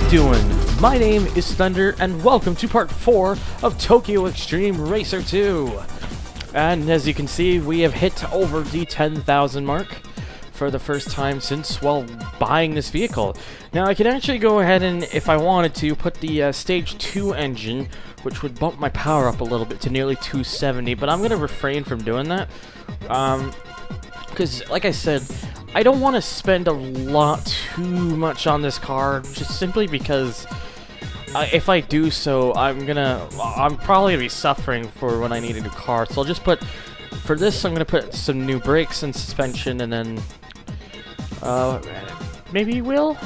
doing? My name is Thunder, and welcome to part 4 of Tokyo Xtreme Racer 2. And as you can see, we have hit over the 10,000 mark for the first time since, well, buying this vehicle. Now, I can actually go ahead and, if I wanted to, put the Stage 2 engine, which would bump my power up a little bit to nearly 270, but I'm going to refrain from doing that. Because, like I said, I don't want to spend a lot too much on this car, just simply because if I do so, I'm probably gonna be suffering for when I need a new car. So I'll just put, for this, I'm gonna put some new brakes and suspension, and then maybe wheel.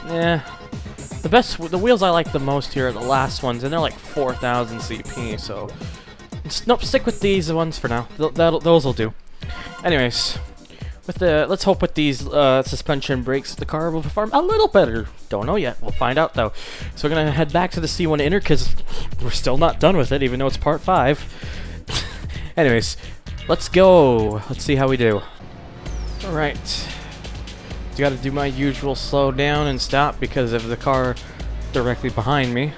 Yeah, the wheels I like the most here are the last ones, and they're like 4,000 CP. So nope, stick with these ones for now. Those will do. Anyways. Let's hope with these suspension brakes, the car will perform a little better. Don't know yet. We'll find out, though. So we're going to head back to the C1 Inner, because we're still not done with it, even though it's part 5. Anyways, let's go. Let's see how we do. Alright. Got to do my usual slow down and stop because of the car directly behind me,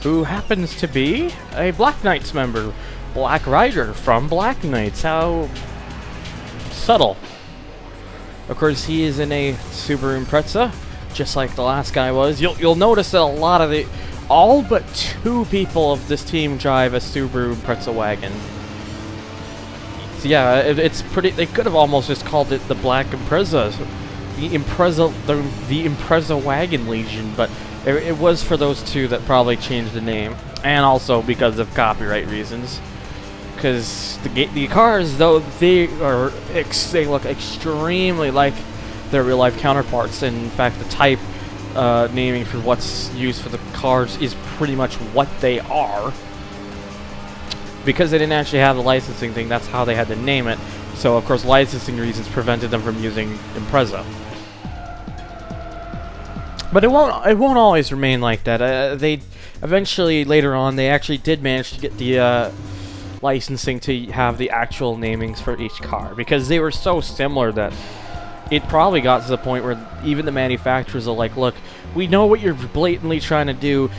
who happens to be a Black Knights member. Black Rider from Black Knights. How subtle. Of course, he is in a Subaru Impreza, just like the last guy was. You'll notice that a lot of all but 2 people of this team drive a Subaru Impreza wagon. So yeah, it's pretty. They could have almost just called it the Black Impreza, the Impreza Wagon Legion, but it was for those 2 that probably changed the name, and also because of copyright reasons. Because the cars, though, they look extremely like their real-life counterparts. In fact, the type naming for what's used for the cars is pretty much what they are. Because they didn't actually have the licensing thing, that's how they had to name it. So, of course, licensing reasons prevented them from using Impreza. But it won't always remain like that. They eventually, later on, they actually did manage to get the licensing to have the actual namings for each car, because they were so similar that it probably got to the point where even the manufacturers are like, look, we know what you're blatantly trying to do,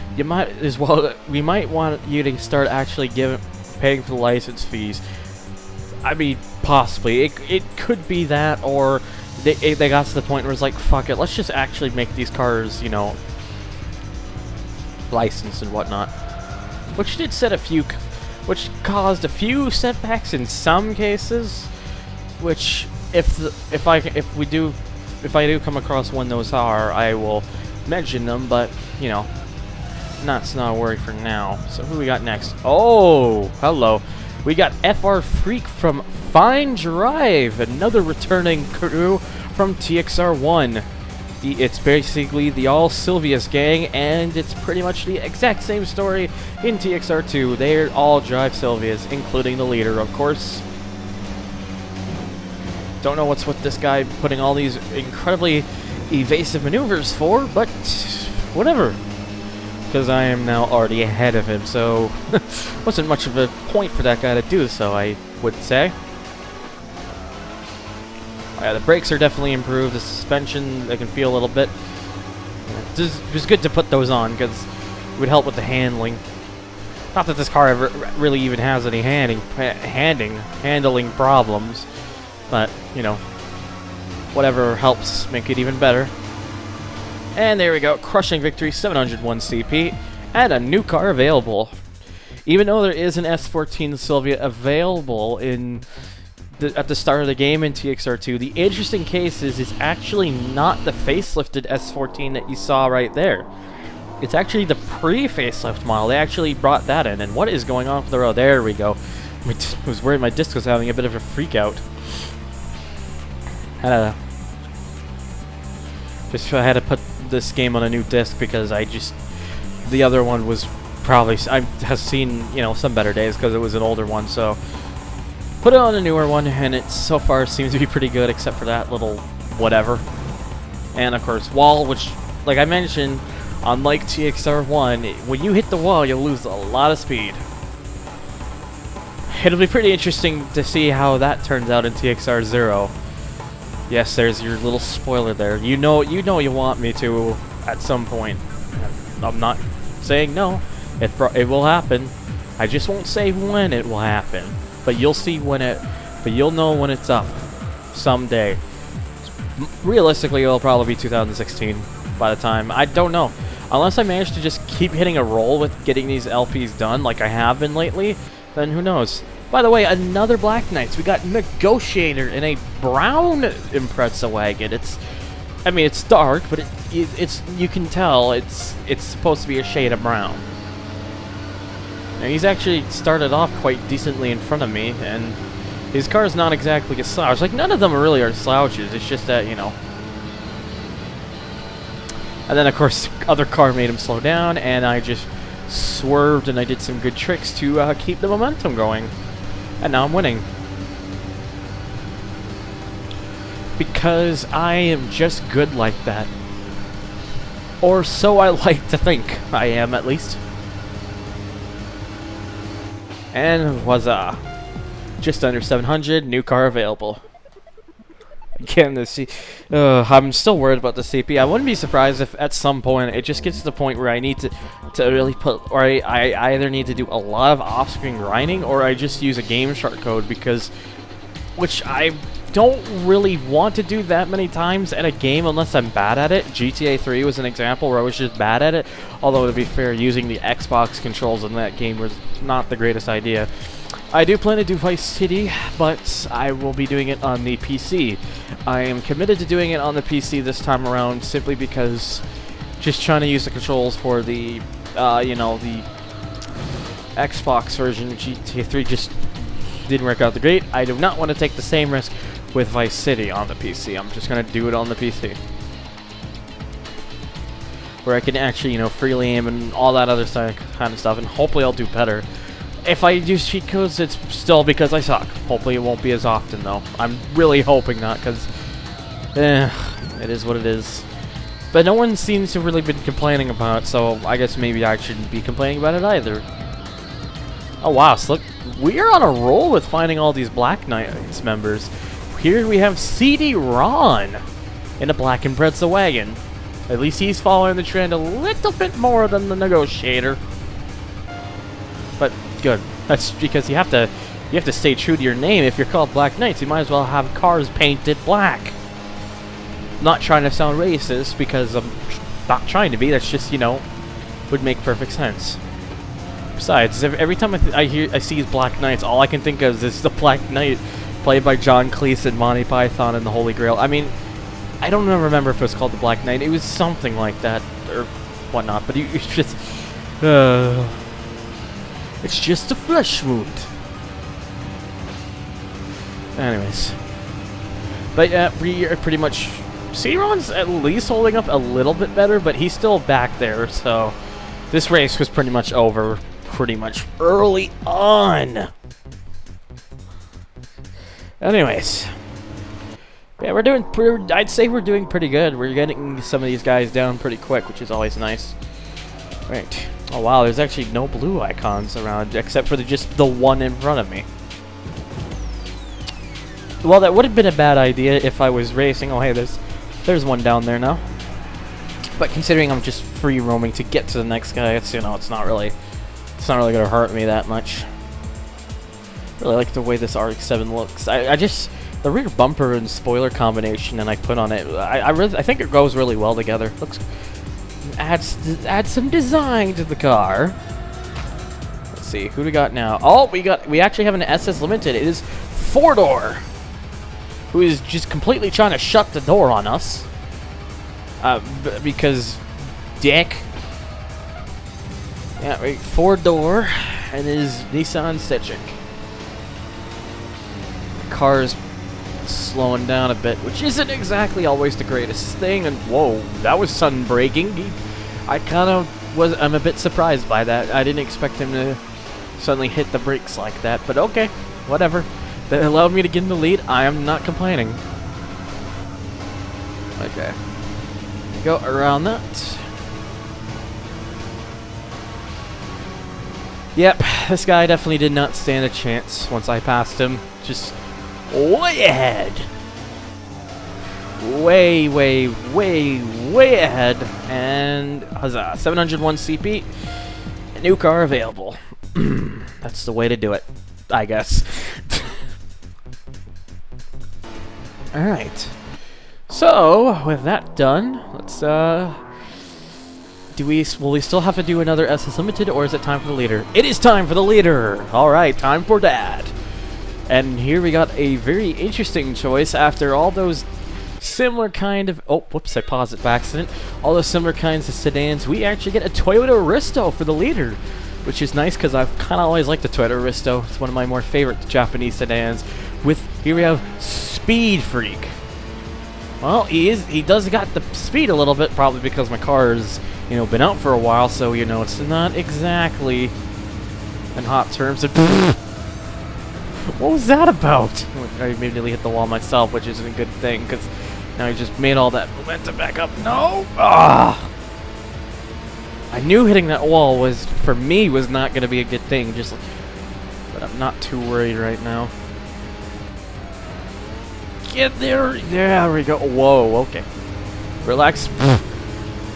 we might want you to start actually paying for the license fees. I mean, possibly it could be that, or they got to the point where it's like, fuck it, let's just actually make these cars, you know, licensed and whatnot, which caused a few setbacks in some cases, which if I do come across when those are, I will mention them, but you know, that's not a worry for now. So who we got next? Oh, hello. We got FR Freak from Fine Drive, another returning crew from TXR1. It's basically the all Sylvia's gang, and it's pretty much the exact same story in TXR2. They all drive Sylvia's, including the leader, of course. Don't know what's with this guy putting all these incredibly evasive maneuvers for, but whatever. Because I am now already ahead of him, so wasn't much of a point for that guy to do so, I would say. Yeah, the brakes are definitely improved. The suspension, I can feel a little bit. It was good to put those on because it would help with the handling. Not that this car ever really even has any handling problems, but you know, whatever helps make it even better. And there we go, crushing victory, 701 CP, and a new car available. Even though there is an S14 Sylvia available at the start of the game in TXR2, the interesting case is it's actually not the facelifted S14 that you saw right there. It's actually the pre-facelift model. They actually brought that in. And what is going on with the road? There we go. I was worried my disc was having a bit of a freak out. I had to put this game on a new disc because the other one was probably, has seen, you know, some better days because it was an older one, so put it on a newer one, and it so far seems to be pretty good, except for that little whatever. And of course, wall, which, like I mentioned, unlike TXR1, when you hit the wall, you'll lose a lot of speed. It'll be pretty interesting to see how that turns out in TXR0. Yes, there's your little spoiler there. You know you want me to at some point. I'm not saying no. It will happen. I just won't say when it will happen. But you'll see when it. But you'll know when it's up someday. Realistically, it'll probably be 2016 by the time. I don't know. Unless I manage to just keep hitting a roll with getting these LPs done like I have been lately, then who knows. By the way, another Black Knights. We got Negotiator in a brown Impreza wagon. I mean, it's dark, but it's you can tell it's supposed to be a shade of brown. Now, he's actually started off quite decently in front of me, and his car is not exactly a slouch. Like, none of them really are slouches. It's just that, you know. And then, of course, the other car made him slow down, and I just swerved, and I did some good tricks to keep the momentum going. And now I'm winning. Because I am just good like that. Or so I like to think. I am, at least. And huzzah. Just under 700, new car available. Again, I'm still worried about the CP. I wouldn't be surprised if at some point it just gets to the point where I need to really put, or I either need to do a lot of off-screen grinding, or I just use a game short code, which I don't really want to do that many times at a game unless I'm bad at it. GTA 3 was an example where I was just bad at it, although to be fair, using the Xbox controls in that game was not the greatest idea. I do plan to do Vice City, but I will be doing it on the PC. I am committed to doing it on the PC this time around simply because just trying to use the controls for the, you know, the Xbox version of GTA 3 just didn't work out the great. I do not want to take the same risk with Vice City on the PC. I'm just going to do it on the PC. Where I can actually, you know, freely aim and all that other kind of stuff, and hopefully I'll do better. If I use cheat codes, it's still because I suck. Hopefully it won't be as often, though. I'm really hoping not, because it is what it is. But no one seems to have really been complaining about it, so I guess maybe I shouldn't be complaining about it either. Oh wow, so look, we are on a roll with finding all these Black Knights members. Here we have CD Ron in a black Impreza wagon. At least he's following the trend a little bit more than the Negotiator. But good. That's because you have to stay true to your name. If you're called Black Knights, you might as well have cars painted black. Not trying to sound racist, because I'm not trying to be. That's just, you know, would make perfect sense. Besides, every time I see these Black Knights, all I can think of is the Black Knight played by John Cleese and Monty Python and the Holy Grail. I mean, I don't even remember if it was called the Black Knight. It was something like that or whatnot. But it's just, it's just a flesh wound. Anyways, but yeah, we are pretty much. C-Ron's at least holding up a little bit better, but he's still back there. So this race was pretty much over. Pretty much early on. Anyways, yeah, I'd say we're doing pretty good. We're getting some of these guys down pretty quick, which is always nice. Right. Oh wow, there's actually no blue icons around except for just the one in front of me. Well, that would have been a bad idea if I was racing. Oh hey, there's one down there now. But considering I'm just free roaming to get to the next guy, it's, you know, it's not really gonna hurt me that much. Really like the way this RX-7 looks. I just, the rear bumper and spoiler combination and I put on it, I think it goes really well together. Looks, adds some design to the car. Let's see, who do we got now? Oh, we actually have an SS Limited. It is 4-door, who is just completely trying to shut the door on us. Because dick. Yeah, right, 4-door, and it is Nissan Citric. The car's slowing down a bit, which isn't exactly always the greatest thing. And whoa, that was sudden braking. I'm a bit surprised by that. I didn't expect him to suddenly hit the brakes like that, but okay, whatever. That allowed me to get in the lead. I am not complaining. Okay. Go around that. Yep, this guy definitely did not stand a chance once I passed him. Just way ahead. way, way, way, way ahead. And huzzah, 701 CP. A new car available. That's the way to do it, I guess. Alright. So, with that done, let's, will we still have to do another SS Limited, or is it time for the leader? It is time for the leader! Alright, time for that. And here we got a very interesting choice after all those similar kind of... Oh, whoops, I paused it by accident. All those similar kinds of sedans, we actually get a Toyota Aristo for the leader, which is nice because I've kind of always liked the Toyota Aristo. It's one of my more favorite Japanese sedans. Here we have Speed Freak. Well, he does got the speed a little bit, probably because my car has, been out for a while, so, it's not exactly in hot terms. What was that about? I immediately hit the wall myself, which isn't a good thing, because now I just made all that momentum back up. No! Ah! I knew hitting that wall for me, was not going to be a good thing, but I'm not too worried right now. Get there! There we go. Whoa, okay. Relax.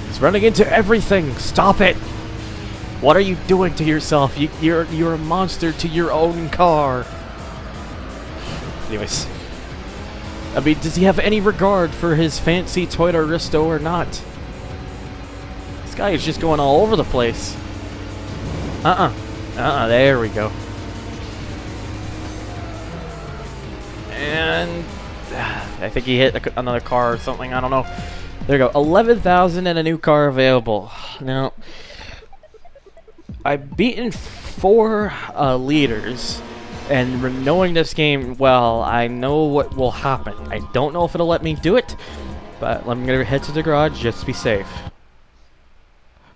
It's running into everything. Stop it! What are you doing to yourself? You're a monster to your own car. Anyways. I mean, does he have any regard for his fancy Toyota Aristo or not? This guy is just going all over the place. There we go. And I think he hit another car or something. I don't know. There you go. 11,000 and a new car available. Now, I've beaten 4 leaders, and knowing this game well, I know what will happen. I don't know if it'll let me do it, but I'm going to head to the garage just to be safe.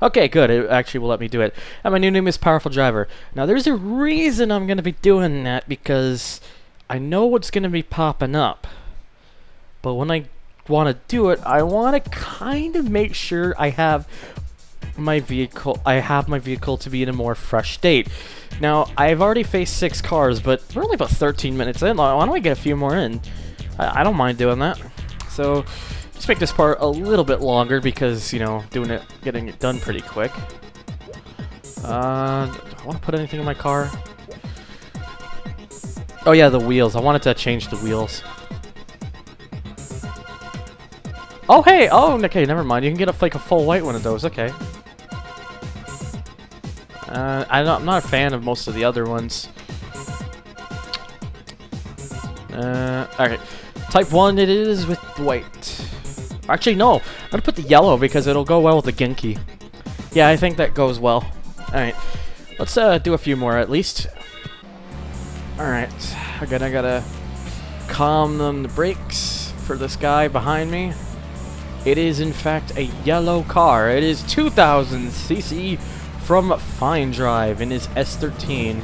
Okay, good. It actually will let me do it. And my new name is Powerful Driver. Now, there's a reason I'm going to be doing that, because I know what's going to be popping up. But when I want to do it, I want to kind of make sure I have my vehicle to be in a more fresh state. Now, I've already faced 6 cars, but we're only about 13 minutes in. Why don't we get a few more in? I don't mind doing that. So, just make this part a little bit longer because, getting it done pretty quick. Do I want to put anything in my car? Oh yeah, the wheels. I wanted to change the wheels. Oh hey! Oh, okay, never mind. You can get a full white one of those. Okay. I'm not a fan of most of the other ones. Alright. Type 1 it is with white. Actually, no. I'm gonna put the yellow because it'll go well with the Genki. Yeah, I think that goes well. Alright. Let's do a few more at least. Alright. Again, I gotta calm the brakes for this guy behind me. It is, in fact, a yellow car. It is 2,000 cc from Fine Drive in his S13.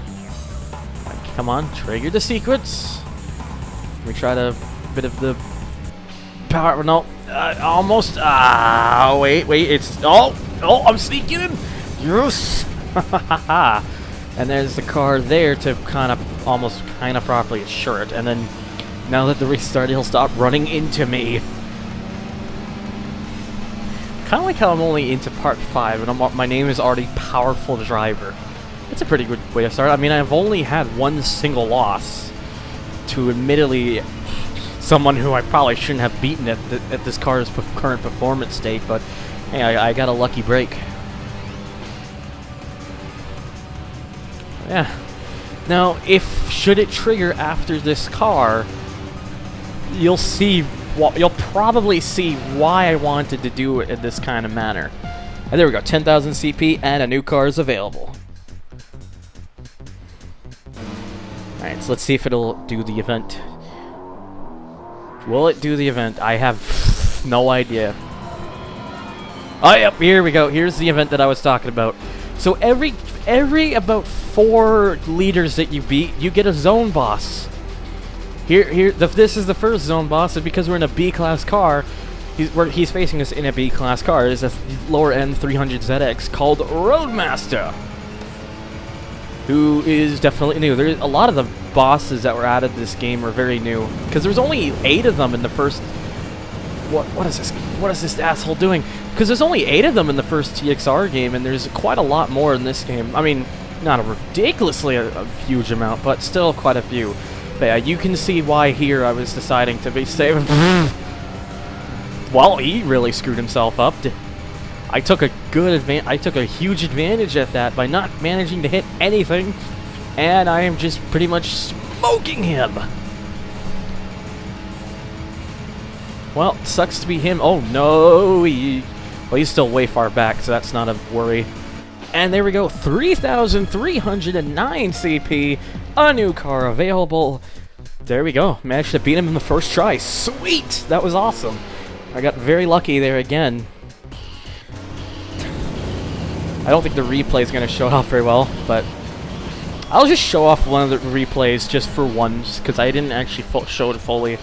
Come on, trigger the sequence. Let me try a bit of the power. No, almost. Wait, it's. Oh, I'm sneaking in. Yes. And there's the car there to kind of properly assure it. And then now that the restart, he'll stop running into me. Kind of like how I'm only into part 5 and my name is already Powerful Driver. That's a pretty good way to start. I mean, I've only had one single loss to, admittedly, someone who I probably shouldn't have beaten at this car's current performance state, but hey, I got a lucky break. Yeah. Now, should it trigger after this car, you'll probably see why I wanted to do it in this kind of manner. And there we go, 10,000 CP and a new car is available. Alright, so let's see if it'll do the event. Will it do the event? I have no idea. Oh, yep, here we go. Here's the event that I was talking about. So every about 4 leaders that you beat, you get a zone boss. This is the first zone boss, and because we're in a B-class car, he's facing us in a B-class car. It's a lower-end 300ZX called Roadmaster, who is definitely new. There's a lot of the bosses that were added this game are very new, because there's only 8 of them in the first What is this asshole doing? Because there's only 8 of them in the first TXR game, and there's quite a lot more in this game. I mean, not a ridiculously a huge amount, but still quite a few. But yeah, you can see why here I was deciding to be safe. Well, he really screwed himself up. I took a huge advantage at that by not managing to hit anything, and I am just pretty much smoking him. Well, sucks to be him. Oh no, well, he's still way far back, so that's not a worry. And there we go, 3,309 CP, a new car available. There we go, managed to beat him in the first try. Sweet, that was awesome. I got very lucky there again. I don't think the replay is going to show off very well, but I'll just show off one of the replays just for once, because I didn't actually show it fully.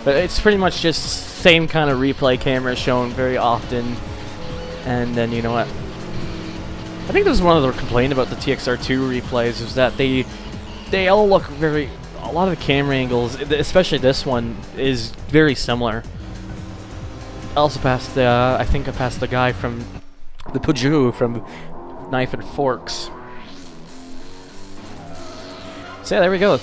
But it's pretty much just same kind of replay camera shown very often. And then, you know what? I think this is one of the complaints about the TXR2 replays, is that they all look very... A lot of the camera angles, especially this one, is very similar. I also passed the... I think I passed the guy from... The Peugeot from Knife and Forks. So yeah, there we go.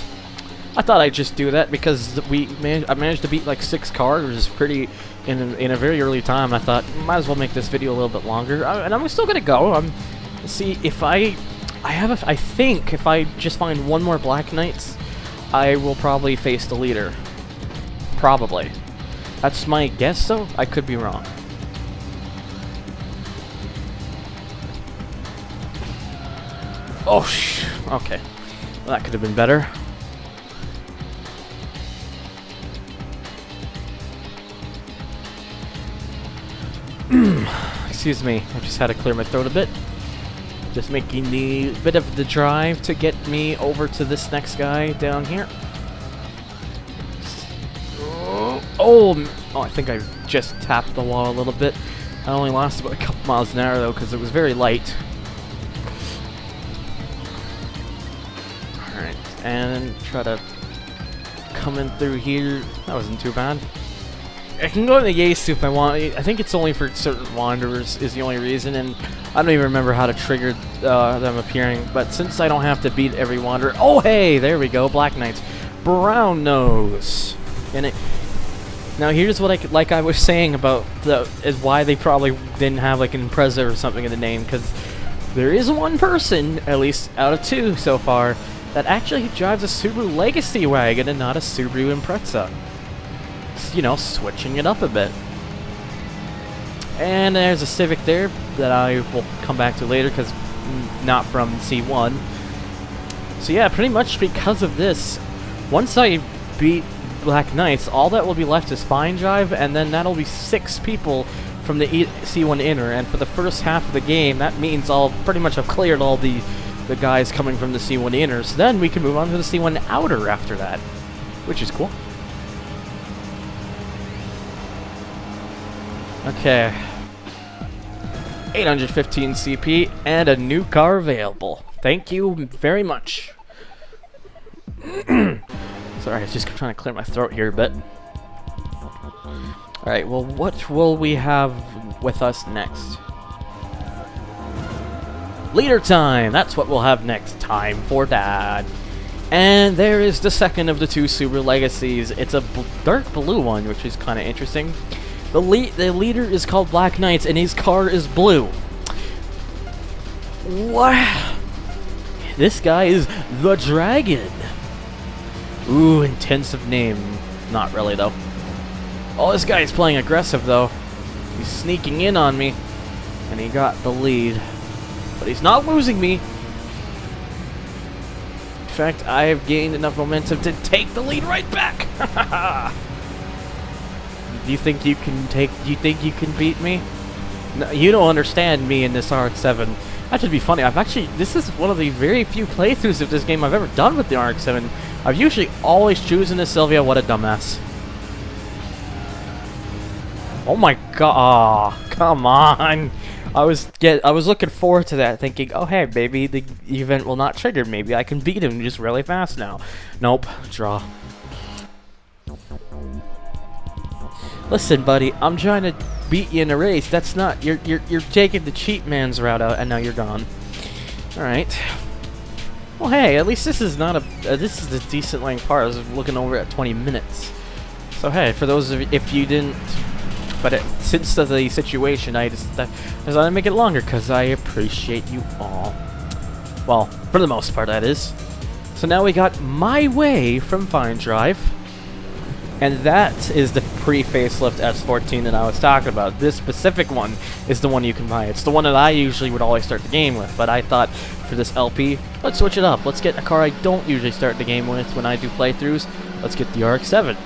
I thought I'd just do that because I managed to beat like 6 cars pretty in a very early time. I thought might as well make this video a little bit longer, and I'm still gonna go. See if I think if I just find one more Black Knights, I will probably face the leader. Probably. That's my guess, though. I could be wrong. Oh, okay. Well, that could have been better. Excuse me, I just had to clear my throat a bit. Just making the bit of the drive to get me over to this next guy down here. Oh, I think I just tapped the wall a little bit. I only lost about a couple miles an hour though, because it was very light. Alright, and try to come in through here. That wasn't too bad. I can go in the Yasu if I want. I think it's only for certain wanderers is the only reason, and I don't even remember how to trigger them appearing. But since I don't have to beat every wanderer, oh hey, there we go, Black Knights, brown nose, and it. Now here's what I was saying about is why they probably didn't have like an Impreza or something in the name, because there is one person, at least out of 2 so far, that actually drives a Subaru Legacy wagon and not a Subaru Impreza. You know, switching it up a bit. And there's a Civic there that I will come back to later because not from C1. So yeah, pretty much because of this, once I beat Black Knights, all that will be left is Fine Drive, and then that'll be 6 people from the C1 Inner, and for the first half of the game, that means I'll pretty much have cleared all the guys coming from the C1 Inner, so then we can move on to the C1 Outer after that, which is cool. Okay, 815 CP and a new car available. Thank you very much. Sorry, I was just trying to clear my throat here a bit. Alright, well, what will we have with us next? Leader time! That's what we'll have next time for that. And there is the second of the 2 Subaru Legacies. It's a dark blue one, which is kind of interesting. The leader is called Black Knights, and his car is blue. Wow. This guy is the Dragon. Ooh, intensive name. Not really, though. Oh, this guy is playing aggressive, though. He's sneaking in on me. And he got the lead. But he's not losing me. In fact, I have gained enough momentum to take the lead right back. Do you think you can beat me? No, you don't understand me in this RX-7. That should be funny. This is one of the very few playthroughs of this game I've ever done with the RX-7. I've usually always chosen the Sylvia. What a dumbass. Oh my god. Oh, come on. I was looking forward to that, thinking, oh hey, maybe the event will not trigger. Maybe I can beat him just really fast now. Nope. Draw. Listen, buddy, I'm trying to beat you in a race. That's not you're taking the cheap man's route out, and now you're gone. All right. Well, hey, at least this is not a this is a decent length part. I was looking over at 20 minutes. So hey, for those of you, if you didn't, but since of the situation, I decided to make it longer because I appreciate you all. Well, for the most part, that is. So now we got My Way from Fine Drive. And that is the pre-facelift S14 that I was talking about. This specific one is the one you can buy. It's the one that I usually would always start the game with. But I thought for this LP, let's switch it up. Let's get a car I don't usually start the game with when I do playthroughs. Let's get the RX-7.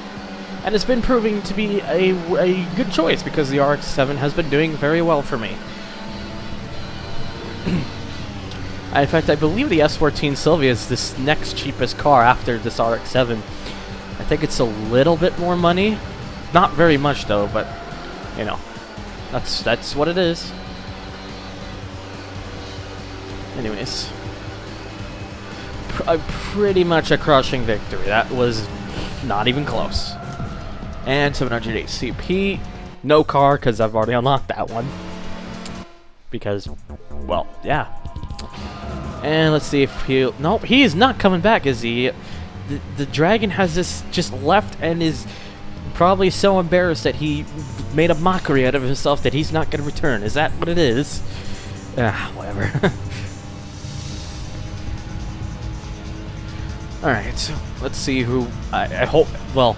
And it's been proving to be a good choice because the RX-7 has been doing very well for me. In fact, I believe the S14 Sylvia is this next cheapest car after this RX-7. I think it's a little bit more money. Not very much though, but you know, that's what it is. Anyways, pretty much a crushing victory. That was not even close. And 708 CP, no car because I've already unlocked that one. Because, well, yeah. And let's see if he'll. Nope, he is not coming back, is he? The dragon has this just left and is probably so embarrassed that he made a mockery out of himself that he's not going to return. Is that what it is? Whatever. Alright, so let's see who... I hope... Well,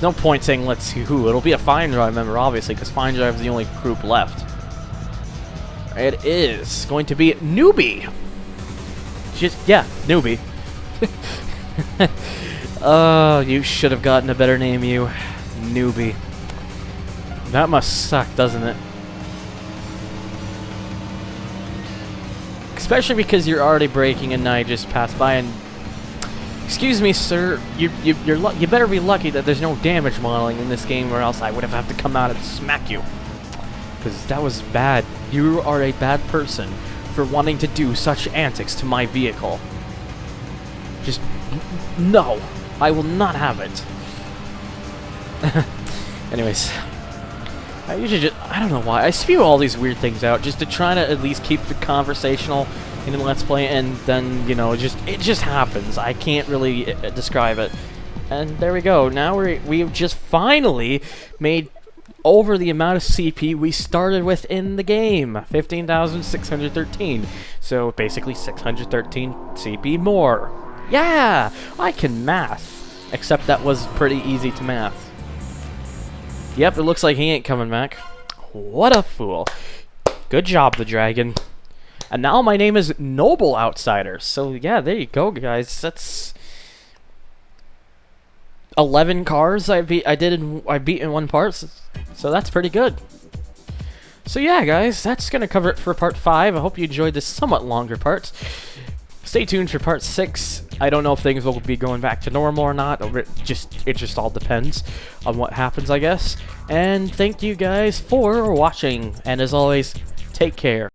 no point saying let's see who. It'll be a Fine Drive member, obviously, because Fine Drive is the only group left. It is going to be Newbie. Just, yeah, Newbie. Oh, you should have gotten a better name, you Newbie. That must suck, doesn't it? Especially because you're already braking and I just passed by and... Excuse me, sir. You better be lucky that there's no damage modeling in this game, or else I would have had to come out and smack you. Because that was bad. You are a bad person for wanting to do such antics to my vehicle. Just... No! I will not have it. Anyways. I usually just... I don't know why. I spew all these weird things out just to try to at least keep the conversational in the Let's Play, and then, you know, it just happens. I can't really describe it. And there we go. Now we've just finally made over the amount of CP we started with in the game. 15,613. So basically 613 CP more. Yeah! I can math. Except that was pretty easy to math. Yep, it looks like he ain't coming back. What a fool. Good job, the dragon. And now my name is Noble Outsider. So yeah, there you go, guys. That's 11 cars I beat in one part. So that's pretty good. So yeah, guys, that's gonna cover it for part 5. I hope you enjoyed this somewhat longer part. Stay tuned for part 6. I don't know if things will be going back to normal or not. It just all depends on what happens, I guess. And thank you guys for watching. And as always, take care.